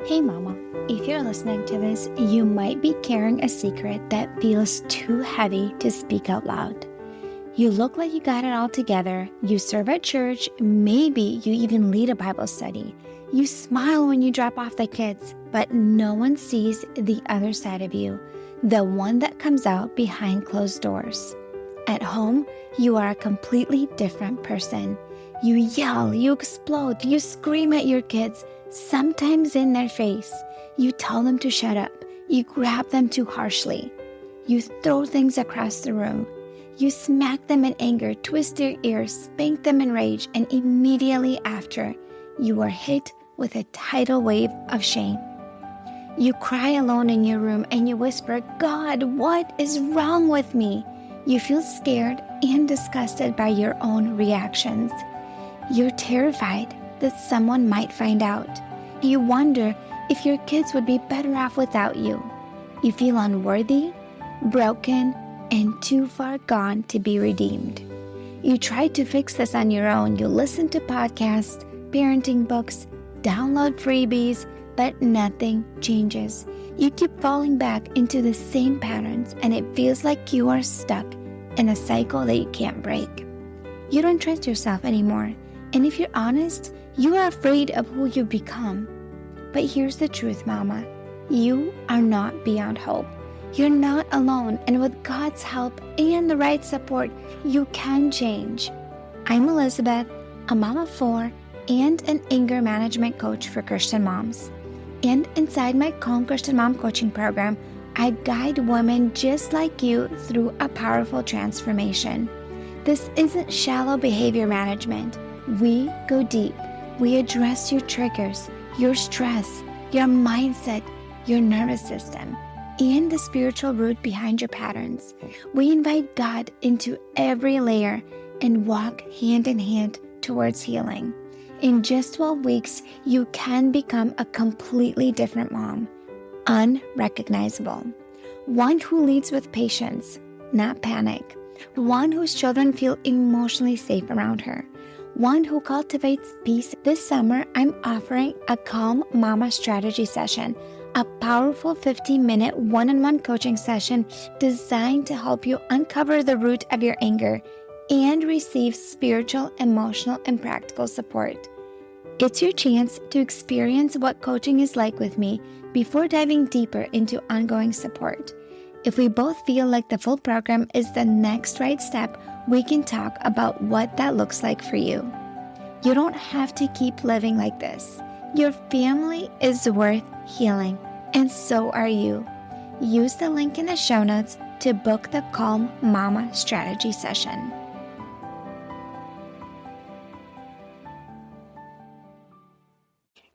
Hey mama, if you're listening to this, you might be carrying a secret that feels too heavy to speak out loud. You look like you got it all together, you serve at church, maybe you even lead a Bible study. You smile when you drop off the kids, but no one sees the other side of you, the one that comes out behind closed doors. At home, you are a completely different person. You yell, you explode, you scream at your kids, sometimes in their face. You tell them to shut up. You grab them too harshly. You throw things across the room. You smack them in anger, twist their ears, spank them in rage, and immediately after, you are hit with a tidal wave of shame. You cry alone in your room and you whisper, "God, what is wrong with me?" You feel scared and disgusted by your own reactions. You're terrified that someone might find out. You wonder if your kids would be better off without you. You feel unworthy, broken, and too far gone to be redeemed. You try to fix this on your own. You listen to podcasts, parenting books, download freebies, but nothing changes. You keep falling back into the same patterns, and it feels like you are stuck in a cycle that you can't break. You don't trust yourself anymore, and if you're honest, you are afraid of who you've become. But here's the truth, Mama. You are not beyond hope. You're not alone, and with God's help and the right support, you can change. I'm Elizabeth, a mom of 4 and an anger management coach for Christian moms. And inside my Calm Christian Mom coaching program, I guide women just like you through a powerful transformation. This isn't shallow behavior management. We go deep. We address your triggers, your stress, your mindset, your nervous system, and the spiritual root behind your patterns. We invite God into every layer and walk hand in hand towards healing. In just 12 weeks, you can become a completely different mom, unrecognizable. One who leads with patience, not panic. One whose children feel emotionally safe around her. One who cultivates peace. This summer, I'm offering a Calm Mama strategy session, a powerful 15-minute one-on-one coaching session designed to help you uncover the root of your anger and receive spiritual, emotional, and practical support. It's your chance to experience what coaching is like with me before diving deeper into ongoing support. If we both feel like the full program is the next right step, we can talk about what that looks like for you. You don't have to keep living like this. Your family is worth healing, and so are you. Use the link in the show notes to book the Calm Mama strategy session.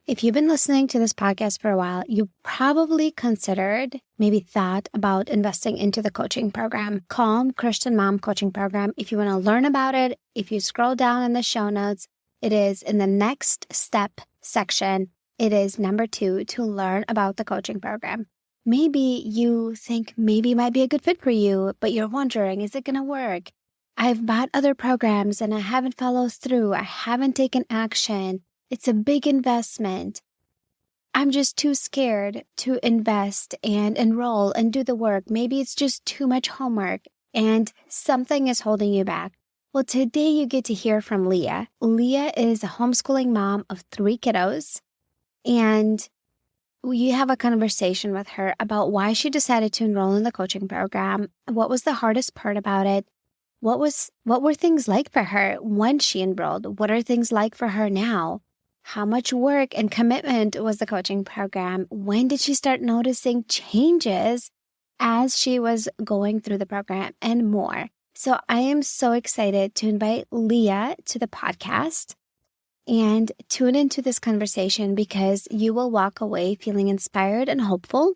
If you've been listening to this podcast for a while, you probably considered, maybe thought about investing into the coaching program, Calm Christian Mom Coaching Program. If you want to learn about it, if you scroll down in the show notes, it is in the next step section. It is number 2 to learn about the coaching program. Maybe you think maybe it might be a good fit for you, but you're wondering, is it going to work? I've bought other programs and I haven't followed through. I haven't taken action. It's a big investment. I'm just too scared to invest and enroll and do the work. Maybe it's just too much homework and something is holding you back. Well, today you get to hear from Leah. Leah is a homeschooling mom of 3 kiddos, and you have a conversation with her about why she decided to enroll in the coaching program. What was the hardest part about it? What were things like for her when she enrolled? What are things like for her now? How much work and commitment was the coaching program? When did she start noticing changes as she was going through the program, and more? So I am so excited to invite Leah to the podcast and tune into this conversation because you will walk away feeling inspired and hopeful.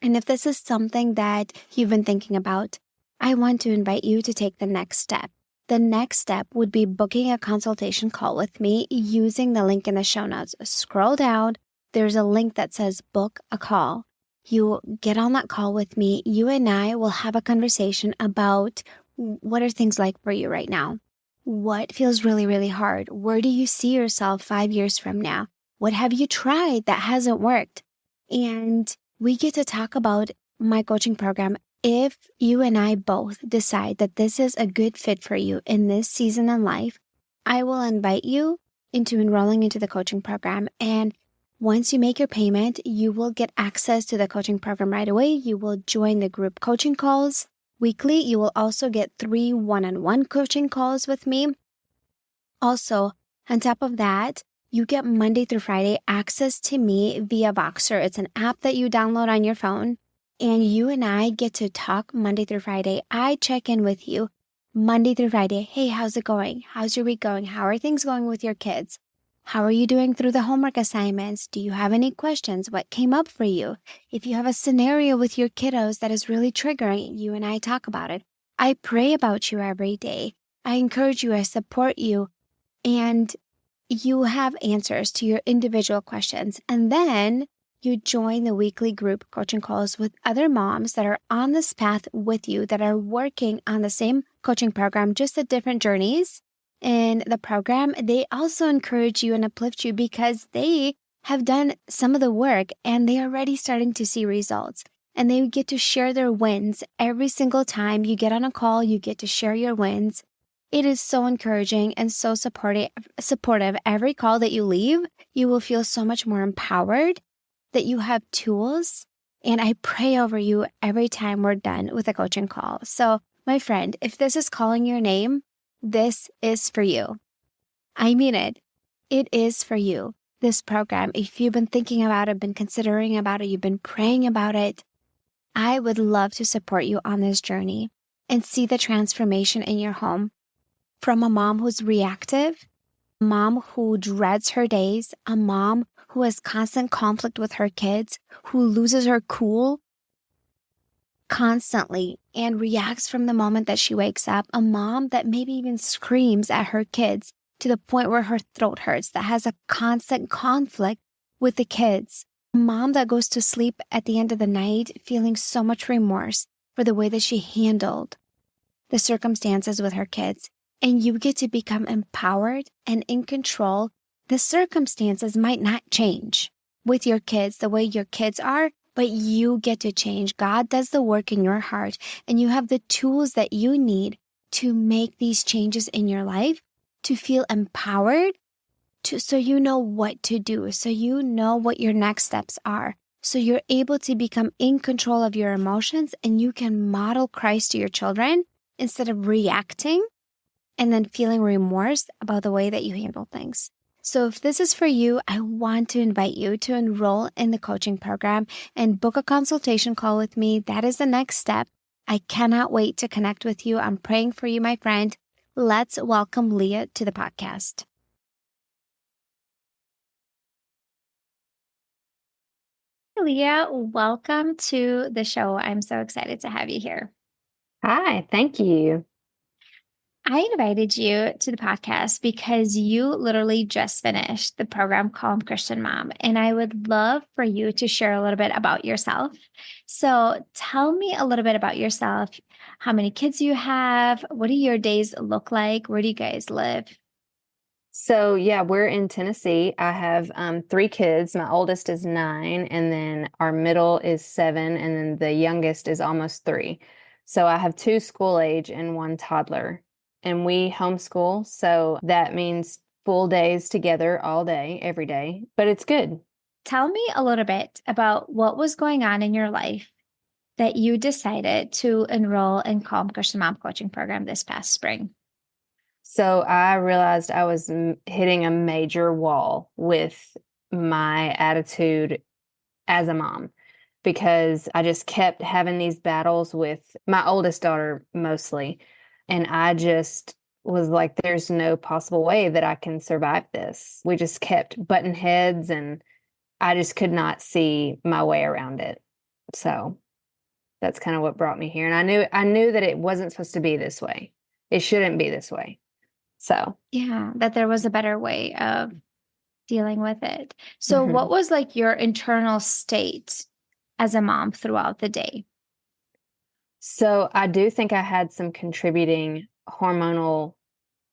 And if this is something that you've been thinking about, I want to invite you to take the next step. The next step would be booking a consultation call with me using the link in the show notes. Scroll down. There's a link that says book a call. You get on that call with me. You and I will have a conversation about what are things like for you right now. What feels really, really hard? Where do you see yourself 5 years from now? What have you tried that hasn't worked? And we get to talk about my coaching program. If you and I both decide that this is a good fit for you in this season in life, I will invite you into enrolling into the coaching program. And once you make your payment, you will get access to the coaching program right away. You will join the group coaching calls weekly. You will also get 3 one-on-one coaching calls with me. Also, on top of that, you get Monday through Friday access to me via Voxer. It's an app that you download on your phone, and you and I get to talk Monday through Friday. I check in with you Monday through Friday. Hey, how's it going? How's your week going? How are things going with your kids? How are you doing through the homework assignments? Do you have any questions? What came up for you? If you have a scenario with your kiddos that is really triggering, you and I talk about it. I pray about you every day. I encourage you. I support you. And you have answers to your individual questions. And then you join the weekly group coaching calls with other moms that are on this path with you, that are working on the same coaching program, just at different journeys in the program. They also encourage you and uplift you because they have done some of the work and they are already starting to see results. And they get to share their wins every single time you get on a call. You get to share your wins. It is so encouraging and so supportive. Every call that you leave, you will feel so much more empowered that you have tools. And I pray over you every time we're done with a coaching call. So, my friend, if this is calling your name, this is for you. I mean it. It is for you. This program, if you've been thinking about it, been considering about it, you've been praying about it, I would love to support you on this journey and see the transformation in your home. From a mom who's reactive, a mom who dreads her days, a mom who has constant conflict with her kids, who loses her cool constantly and reacts from the moment that she wakes up, a mom that maybe even screams at her kids to the point where her throat hurts, that has a constant conflict with the kids, a mom that goes to sleep at the end of the night feeling so much remorse for the way that she handled the circumstances with her kids. And you get to become empowered and in control. The circumstances might not change with your kids the way your kids are, but you get to change. God does the work in your heart, and you have the tools that you need to make these changes in your life, to feel empowered, so you know what to do, so you know what your next steps are, so you're able to become in control of your emotions, and you can model Christ to your children instead of reacting and then feeling remorse about the way that you handle things. So if this is for you, I want to invite you to enroll in the coaching program and book a consultation call with me. That is the next step. I cannot wait to connect with you. I'm praying for you, my friend. Let's welcome Leah to the podcast. Leah, welcome to the show. I'm so excited to have you here. Hi, thank you. I invited you to the podcast because you literally just finished the program called Christian Mom, and I would love for you to share a little bit about yourself. So tell me a little bit about yourself. How many kids you have? What do your days look like? Where do you guys live? So, yeah, we're in Tennessee. I have 3 kids. My oldest is 9, and then our middle is 7, and then the youngest is almost 3. So I have 2 school age and 1 toddler, and we homeschool. So that means full days together all day, every day, but it's good. Tell me a little bit about what was going on in your life that you decided to enroll in Calm Christian Mom Coaching Program this past spring. So I realized I was hitting a major wall with my attitude as a mom because I just kept having these battles with my oldest daughter mostly. And I just was like, there's no possible way that I can survive this. We just kept butting heads and I just could not see my way around it. So that's kind of what brought me here. And I knew that it wasn't supposed to be this way. It shouldn't be this way. So, Yeah, that there was a better way of dealing with it. So what mhm. was like your internal state as a mom throughout the day? So I do think I had some contributing hormonal,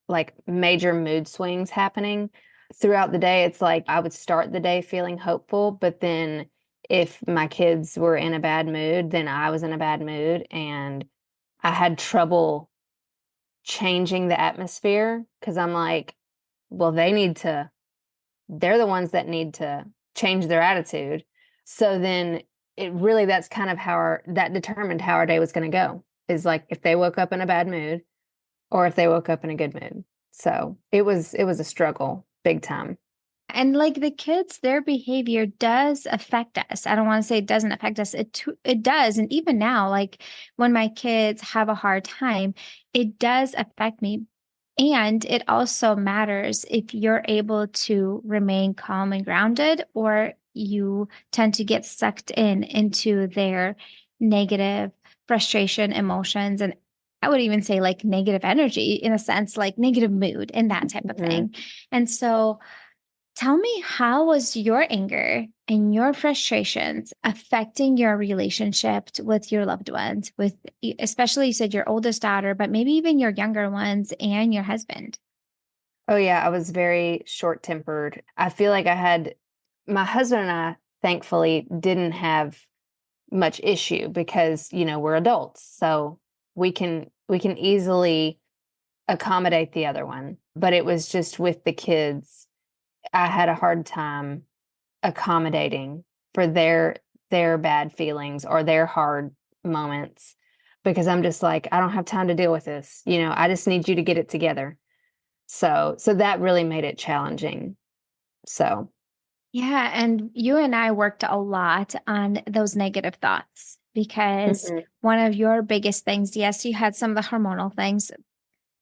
like major mood swings happening. throughout the day, it's like I would start the day feeling hopeful, but then if my kids were in a bad mood, then I was in a bad mood, and I had trouble changing the atmosphere because I'm like, well, they're the ones that need to change their attitude. So then that's kind of that determined how our day was going to go, is like if they woke up in a bad mood or if they woke up in a good mood. So it was a struggle, big time. And like the kids, their behavior does affect us. I don't want to say it doesn't affect us. It does. And even now, like when my kids have a hard time, it does affect me. And it also matters if you're able to remain calm and grounded, or you tend to get sucked into their negative frustration, emotions, and I would even say like negative energy in a sense, like negative mood and that type of Mhm. thing. And so tell me, how was your anger and your frustrations affecting your relationship with your loved ones, with especially you said your oldest daughter, but maybe even your younger ones and your husband? Oh yeah, I was very short-tempered. I feel like my husband and I thankfully didn't have much issue because, we're adults. So we can easily accommodate the other one. But it was just with the kids, I had a hard time accommodating for their bad feelings or their hard moments, because I'm just like, I don't have time to deal with this. I just need you to get it together. So that really made it challenging. So, Yeah, and you and I worked a lot on those negative thoughts because mhm, one of your biggest things, yes, you had some of the hormonal things.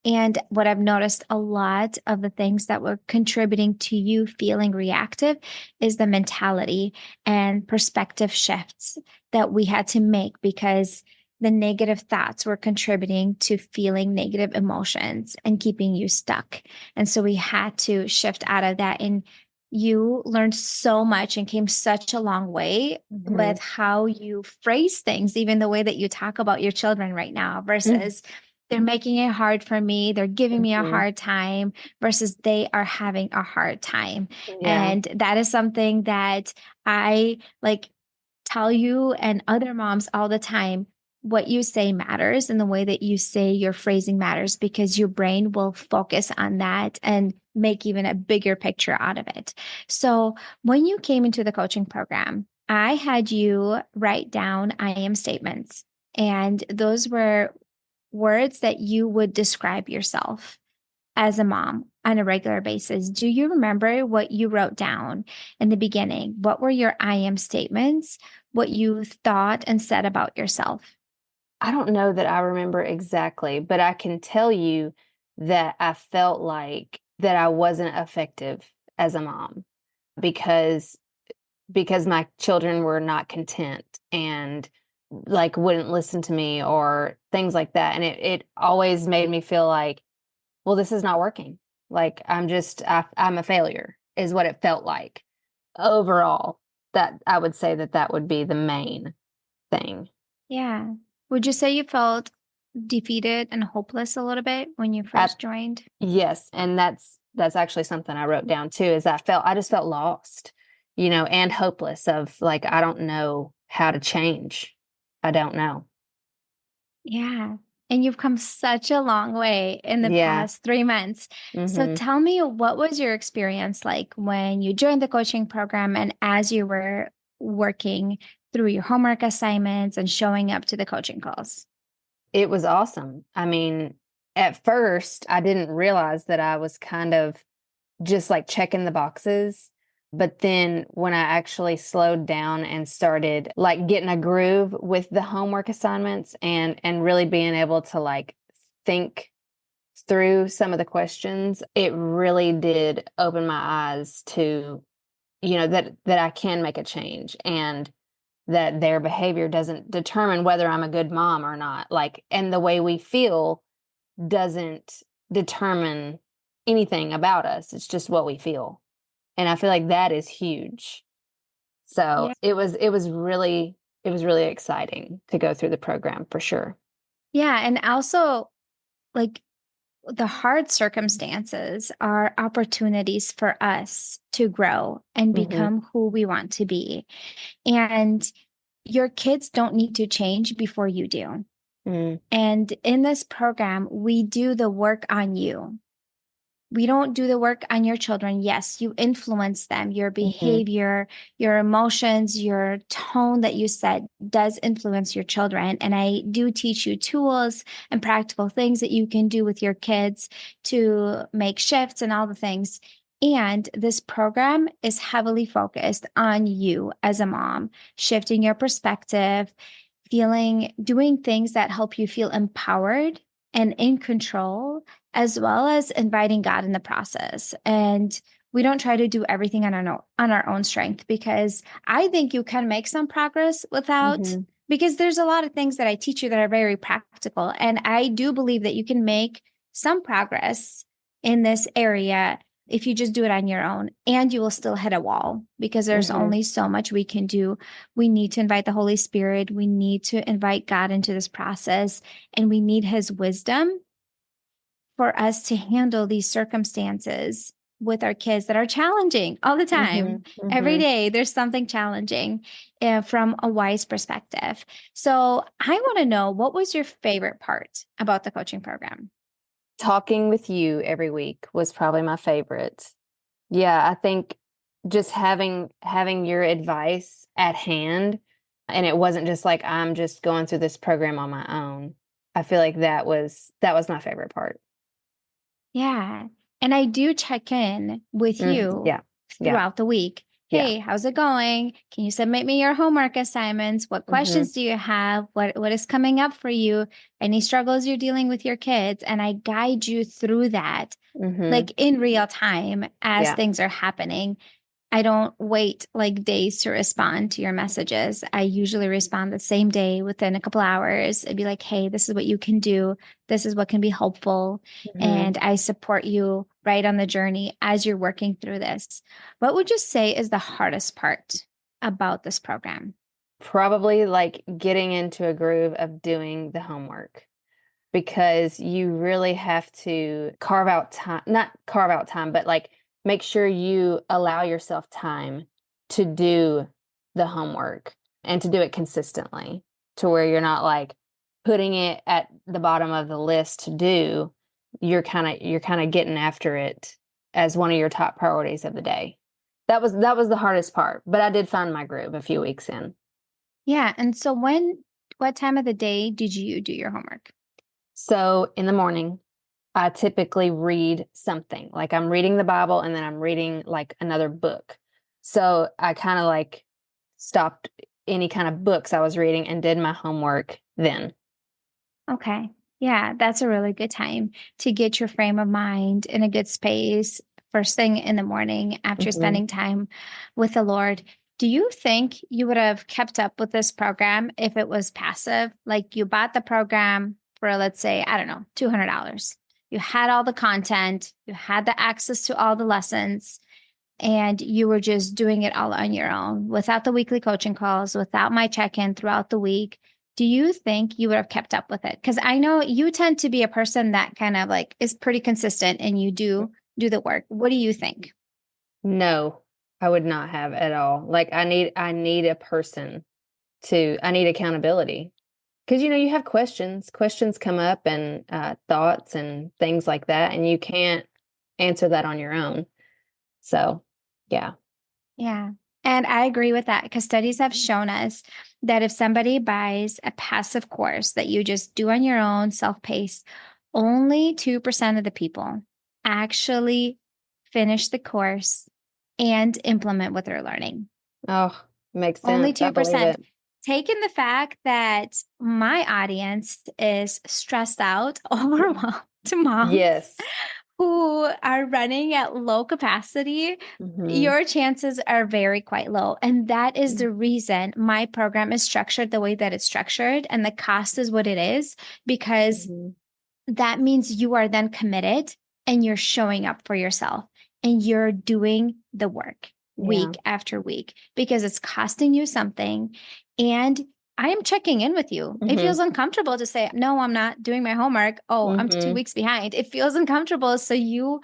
And what I've noticed a lot of the things that were contributing to you feeling reactive is the mentality and perspective shifts that we had to make because the negative thoughts were contributing to feeling negative emotions and keeping you stuck. And so we had to shift out of that. And you learned so much and came such a long way mhm, with how you phrase things, even the way that you talk about your children right now mm, versus they're making it hard for me. They're giving me a mhm, hard time versus they are having a hard time. yeah, And that is something that I like tell you and other moms all the time. What you say matters, and the way that you say your phrasing matters because your brain will focus on that and make even a bigger picture out of it. So, when you came into the coaching program, I had you write down I am statements. And those were words that you would describe yourself as a mom on a regular basis. Do you remember what you wrote down in the beginning? What were your I am statements? What you thought and said about yourself? I don't know that I remember exactly, but I can tell you that I felt like that I wasn't effective as a mom because my children were not content and like wouldn't listen to me or things like that. And it always made me feel like, well, this is not working. Like I'm a failure is what it felt like overall. That I would say that would be the main thing. Yeah. Would you say you felt defeated and hopeless a little bit when you I, first joined? yes, and that's actually something I wrote down too, is I just felt lost, and hopeless of like, I don't know how to change. I don't know. Yeah. And you've come such a long way in the Yeah. past 3 months. So Mhm. tell me, what was your experience like when you joined the coaching program and as you were working through your homework assignments and showing up to the coaching calls? It was awesome. I mean, at first, I didn't realize that I was kind of just like checking the boxes. But then when I actually slowed down and started like getting a groove with the homework assignments and really being able to like think through some of the questions, it really did open my eyes to, that I can make a change, and that their behavior doesn't determine whether I'm a good mom or not. Like, and the way we feel doesn't determine anything about us. It's just what we feel. And I feel like that is huge. So Yeah. it was really exciting to go through the program for sure. Yeah. And also, like, the hard circumstances are opportunities for us to grow and Mhm. become who we want to be. And your kids don't need to change before you do. Mm. And in this program, we do the work on you. We don't do the work on your children. Yes, you influence them. Your Mhm. behavior, your emotions, your tone that you set does influence your children. And I do teach you tools and practical things that you can do with your kids to make shifts and all the things. And this program is heavily focused on you as a mom, shifting your perspective, doing things that help you feel empowered and in control, as well as inviting God in the process. And we don't try to do everything on our own strength, because I think you can make some progress without, Mhm. because there's a lot of things that I teach you that are very practical. And I do believe that you can make some progress in this area if you just do it on your own, and you will still hit a wall because there's Mhm. only so much we can do. We need to invite the Holy Spirit. We need to invite God into this process, and we need his wisdom for us to handle these circumstances with our kids that are challenging all the time. Mhm. Every Mhm. day, there's something challenging from a wise perspective. So, I want to know, what was your favorite part about the coaching program? Talking with you every week was probably my favorite. Yeah, I think just having your advice at hand, and it wasn't just like I'm just going through this program on my own. I feel like that was my favorite part. Yeah. And I do check in with Mhm. you Yeah. Yeah. throughout the week. Yeah. Hey, how's it going? Can you submit me your homework assignments? What Mhm. questions do you have? What is coming up for you? Any struggles you're dealing with your kids? And I guide you through that, Mhm. like in real time as Yeah. things are happening. I don't wait like days to respond to your messages. I usually respond the same day within a couple hours and be like, hey, this is what you can do. This is what can be helpful. Mhm. And I support you right on the journey as you're working through this. What would you say is the hardest part about this program? Probably like getting into a groove of doing the homework, because you really have to carve out time, not carve out time, but like make sure you allow yourself time to do the homework and to do it consistently, to where you're not like putting it at the bottom of the list to do. You're kind of getting after it as one of your top priorities of the day. That was the hardest part, but I did find my groove a few weeks in. Yeah. And so what time of the day did you do your homework? So in the morning, I typically read something. Like I'm reading the Bible and then I'm reading like another book. So I kind of like stopped any kind of books I was reading and did my homework then. Okay. Yeah, that's a really good time to get your frame of mind in a good space first thing in the morning after Hmm. spending time with the Lord. Do you think you would have kept up with this program if it was passive? Like you bought the program for, let's say, I don't know, $200. You had all the content, you had the access to all the lessons, and you were just doing it all on your own without the weekly coaching calls, without my check in throughout the week. Do you think you would have kept up with it? Because I know you tend to be a person that kind of like is pretty consistent and you do the work. What do you think? No, I would not have at all. Like I need a person I need accountability. Because you have questions come up, and thoughts and things like that, and you can't answer that on your own. So, yeah. Yeah. And I agree with that, because studies have shown us that if somebody buys a passive course that you just do on your own, self-paced, only 2% of the people actually finish the course and implement what they're learning. Oh, makes Only sense. I believe 2%. it. Taking the fact that my audience is stressed out, overwhelmed moms Yes. who are running at low capacity, Mhm. your chances are very quite low. And that is the reason my program is structured the way that it's structured and the cost is what it is, because Mhm. that means you are then committed and you're showing up for yourself and you're doing the work Yeah. week after week because it's costing you something, and I am checking in with you. It Mm-hmm. feels uncomfortable to say, no, I'm not doing my homework. Oh, I'm 2 weeks behind. It feels uncomfortable. So you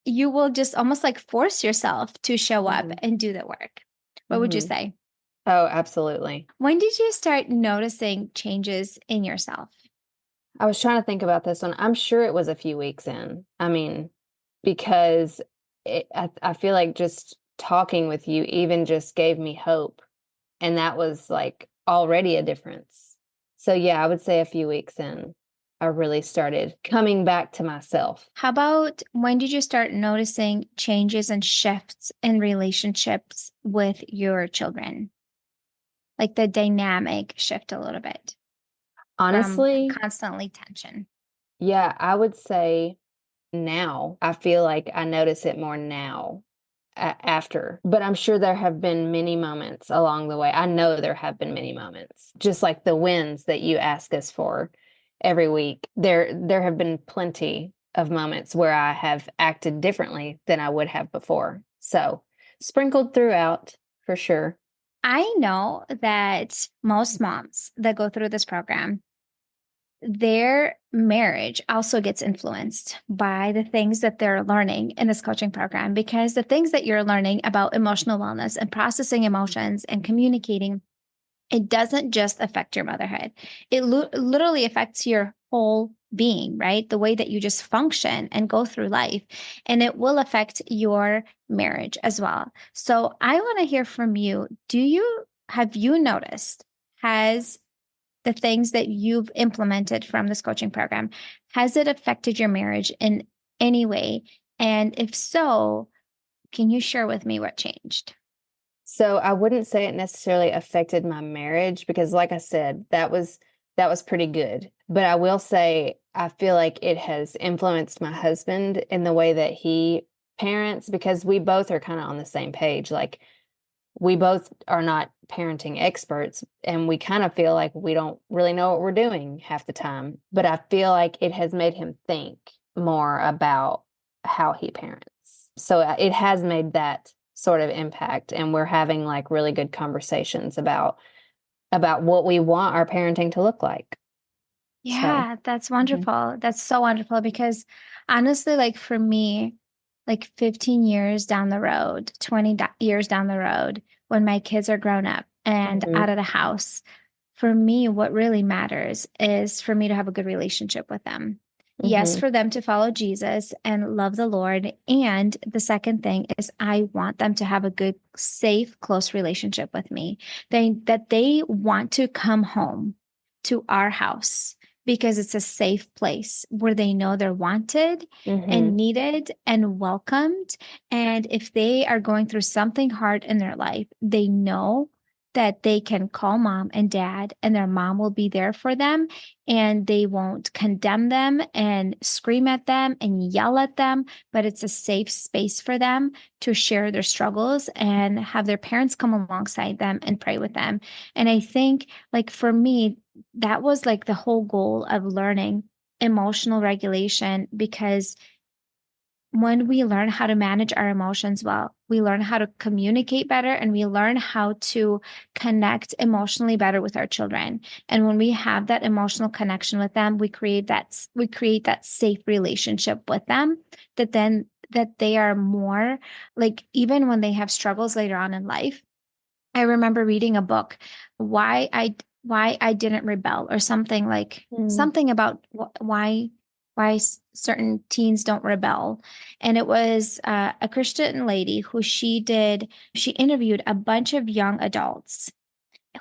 will just almost like force yourself to show up Mm-hmm. and do the work. What would you Mm-hmm. say? Oh, absolutely. When did you start noticing changes in yourself? I was trying to think about this one. I'm sure it was a few weeks in. I mean, because I feel like just talking with you even just gave me hope. And that was like already a difference. So, yeah, I would say a few weeks in, I really started coming back to myself. How about when did you start noticing changes and shifts in relationships with your children? Like the dynamic shift a little bit from Honestly, constantly tension. yeah, I would say now. I feel like I notice it more now after, but I'm sure there have been many moments along the way. I know there have been many moments, just like the wins that you ask us for every week. There have been plenty of moments where I have acted differently than I would have before. So, sprinkled throughout for sure. I know that most moms that go through this program, their marriage also gets influenced by the things that they're learning in this coaching program because the things that you're learning about emotional wellness and processing emotions and communicating, it doesn't just affect your motherhood. It literally affects your whole being, right? The way that you just function and go through life. And it will affect your marriage as well. So I want to hear from you. Have you noticed, has the things that you've implemented from this coaching program, has it affected your marriage in any way? And if so, can you share with me what changed? So I wouldn't say it necessarily affected my marriage because like I said, that was pretty good. But I will say I feel like it has influenced my husband in the way that he parents because we both are kind of on the same page. Like we both are not parenting experts and we kind of feel like we don't really know what we're doing half the time. But I feel like it has made him think more about how he parents. So it has made that sort of impact and we're having like really good conversations about what we want our parenting to look like. So, Yeah, that's mhm, wonderful. That's so wonderful because honestly, like for me, like 15 years down the road, 20 years down the road, when my kids are grown up and mhm, out of the house, for me, what really matters is for me to have a good relationship with them. Yes, mhm, for them to follow Jesus and love the Lord. And the second thing is I want them to have a good, safe, close relationship with me. That they want to come home to our house because it's a safe place where they know they're wanted and mhm, needed and welcomed. And if they are going through something hard in their life, they know that they can call mom and dad, and their mom will be there for them. And they won't condemn them and scream at them and yell at them, but it's a safe space for them to share their struggles and have their parents come alongside them and pray with them. And I think, like, for me, that was like the whole goal of learning emotional regulation because when we learn how to manage our emotions well, we learn how to communicate better and we learn how to connect emotionally better with our children. And when we have that emotional connection with them, we create that safe relationship with them that they are more like even when they have struggles later on in life. I remember reading a book, why I why I didn't rebel or something like mm, something about why certain teens don't rebel. And it was a Christian lady who she interviewed a bunch of young adults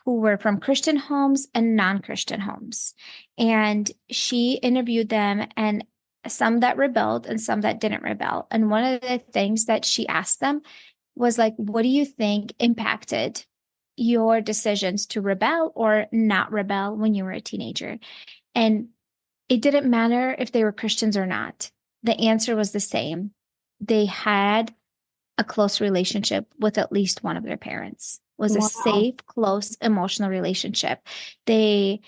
who were from Christian homes and non-Christian homes. And she interviewed them and some that rebelled and some that didn't rebel. And one of the things that she asked them was like, what do you think impacted your decisions to rebel or not rebel when you were a teenager? And it didn't matter if they were Christians or not. The answer was the same. They had a close relationship with at least one of their parents. It was a wow. safe, close, emotional relationship. They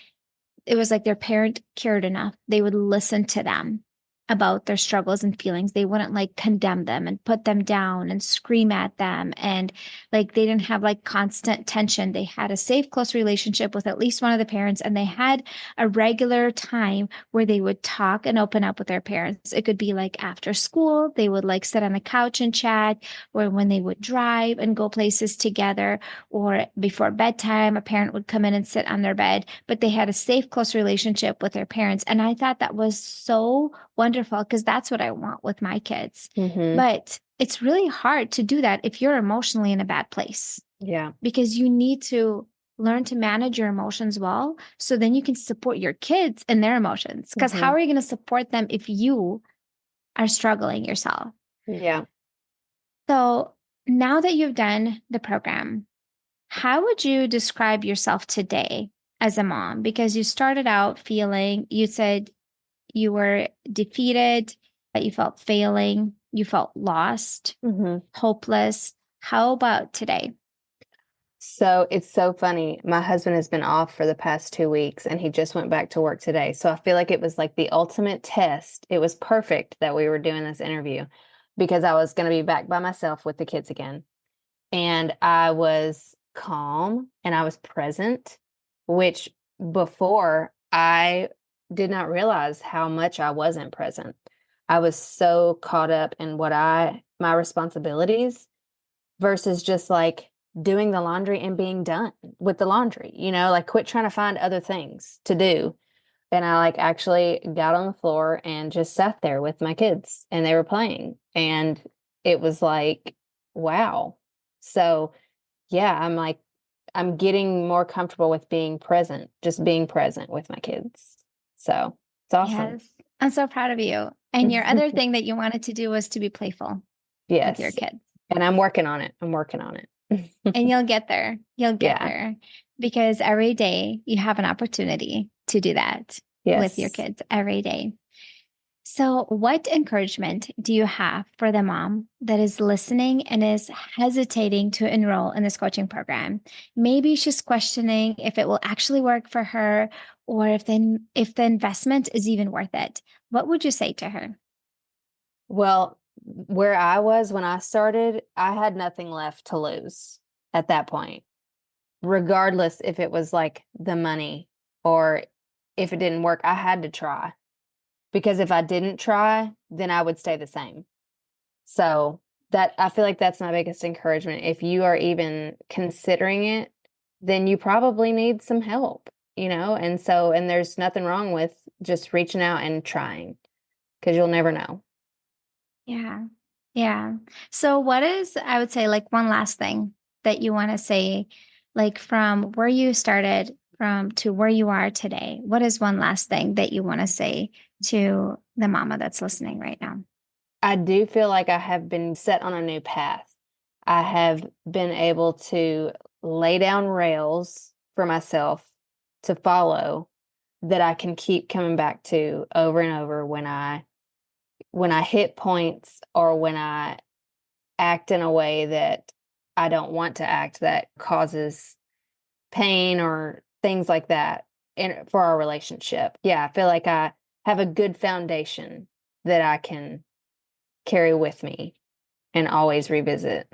it was like their parent cared enough. They would listen to them about their struggles and feelings. They wouldn't like condemn them and put them down and scream at them. And like they didn't have like constant tension. They had a safe, close relationship with at least one of the parents, and they had a regular time where they would talk and open up with their parents. It could be like after school, they would like sit on the couch and chat, or when they would drive and go places together, or before bedtime, a parent would come in and sit on their bed, but they had a safe, close relationship with their parents. And I thought that was so wonderful because that's what I want with my kids. Mm-hmm. But it's really hard to do that if you're emotionally in a bad place. Yeah. Because you need to learn to manage your emotions well, so then you can support your kids and their emotions. Because how are you going to support them if you are struggling yourself? Yeah. So now that you've done the program, how would you describe yourself today as a mom? Because you started out feeling, you said you were defeated, that you felt failing, you felt lost, Mm-hmm. hopeless. How about today? So it's so funny. My husband has been off for the past 2 weeks and he just went back to work today. So I feel like it was like the ultimate test. It was perfect that we were doing this interview because I was going to be back by myself with the kids again. And I was calm and I was present, which before I did not realize how much I wasn't present. I was so caught up in my responsibilities versus just like doing the laundry and being done with the laundry, like quit trying to find other things to do. And I like actually got on the floor and just sat there with my kids and they were playing. And it was like, wow. So yeah, I'm getting more comfortable with being present, just being present with my kids. So it's awesome. Yes, I'm so proud of you. And your other thing that you wanted to do was to be playful with your Yes. kids. And I'm working on it. I'm working on it. And you'll get there. You'll get Yeah. there because every day you have an opportunity to do that with your Yes. kids every day. So, what encouragement do you have for the mom that is listening and is hesitating to enroll in this coaching program? Maybe she's questioning if it will actually work for her, or if the investment is even worth it. What would you say to her? Well, where I was when I started, I had nothing left to lose at that point, regardless if it was like the money or if it didn't work, I had to try. Because if I didn't try, then I would stay the same. So that I feel like that's my biggest encouragement. If you are even considering it, then you probably need some help, and there's nothing wrong with just reaching out and trying because you'll never know. Yeah. Yeah. So, what is, I would say, like one last thing that you want to say, like from where you started from to where you are today? What is one last thing that you want to say to the mama that's listening right now? I do feel like I have been set on a new path. I have been able to lay down rails for myself to follow that I can keep coming back to over and over when I hit points or when I act in a way that I don't want to act that causes pain or things like that for our relationship. Yeah, I feel like I have a good foundation that I can carry with me and always revisit.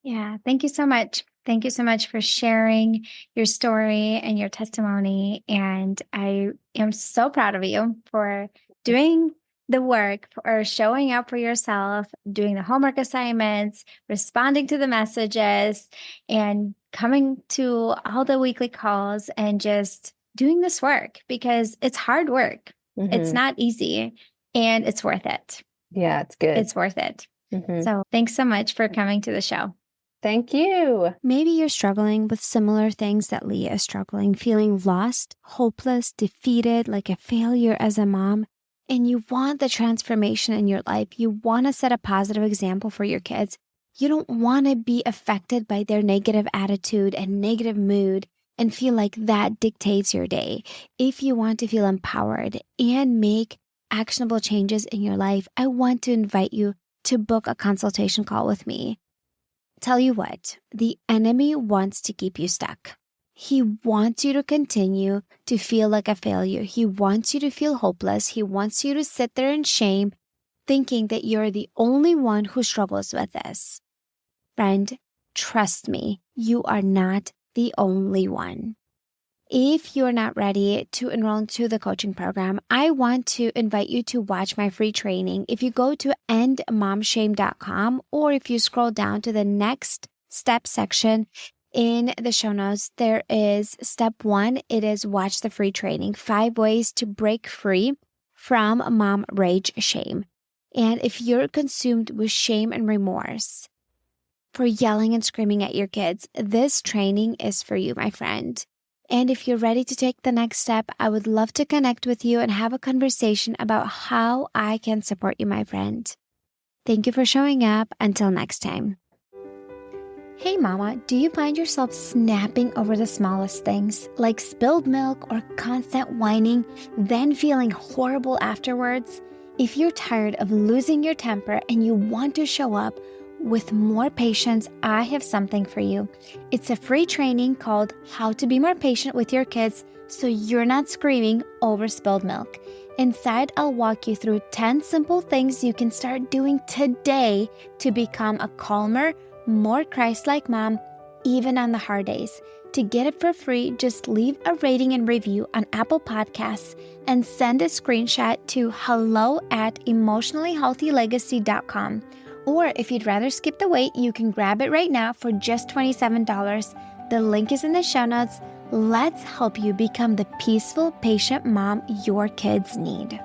Yeah. Thank you so much. Thank you so much for sharing your story and your testimony. And I am so proud of you for doing the work, for showing up for yourself, doing the homework assignments, responding to the messages, and coming to all the weekly calls and just doing this work because it's hard work. It's Mm-hmm. not easy and it's worth it. Yeah, it's good. It's worth it. Mm-hmm. So thanks so much for coming to the show. Thank you. Maybe you're struggling with similar things that Leah is struggling, feeling lost, hopeless, defeated, like a failure as a mom, and you want the transformation in your life. You want to set a positive example for your kids. You don't want to be affected by their negative attitude and negative mood and feel like that dictates your day. If you want to feel empowered and make actionable changes in your life, I want to invite you to book a consultation call with me. Tell you what, the enemy wants to keep you stuck. He wants you to continue to feel like a failure. He wants you to feel hopeless. He wants you to sit there in shame, thinking that you're the only one who struggles with this. Friend, trust me, you are not the only one. If you're not ready to enroll into the coaching program, I want to invite you to watch my free training. If you go to endmomshame.com, or if you scroll down to the next step section in the show notes, there is step 1. It is watch the free training, 5 ways to break free from mom rage shame. And if you're consumed with shame and remorse for yelling and screaming at your kids, this training is for you, my friend. And if you're ready to take the next step, I would love to connect with you and have a conversation about how I can support you, my friend. Thank you for showing up. Until next time. Hey mama, do you find yourself snapping over the smallest things, like spilled milk or constant whining, then feeling horrible afterwards? If you're tired of losing your temper and you want to show up with more patience, I have something for you. It's a free training called How to Be More Patient with Your Kids so you're not screaming over spilled milk. Inside, I'll walk you through 10 simple things you can start doing today to become a calmer, more Christ-like mom, even on the hard days. To get it for free, just leave a rating and review on Apple Podcasts and send a screenshot to hello@emotionallyhealthylegacy.com. Or if you'd rather skip the wait, you can grab it right now for just $27. The link is in the show notes. Let's help you become the peaceful, patient mom your kids need.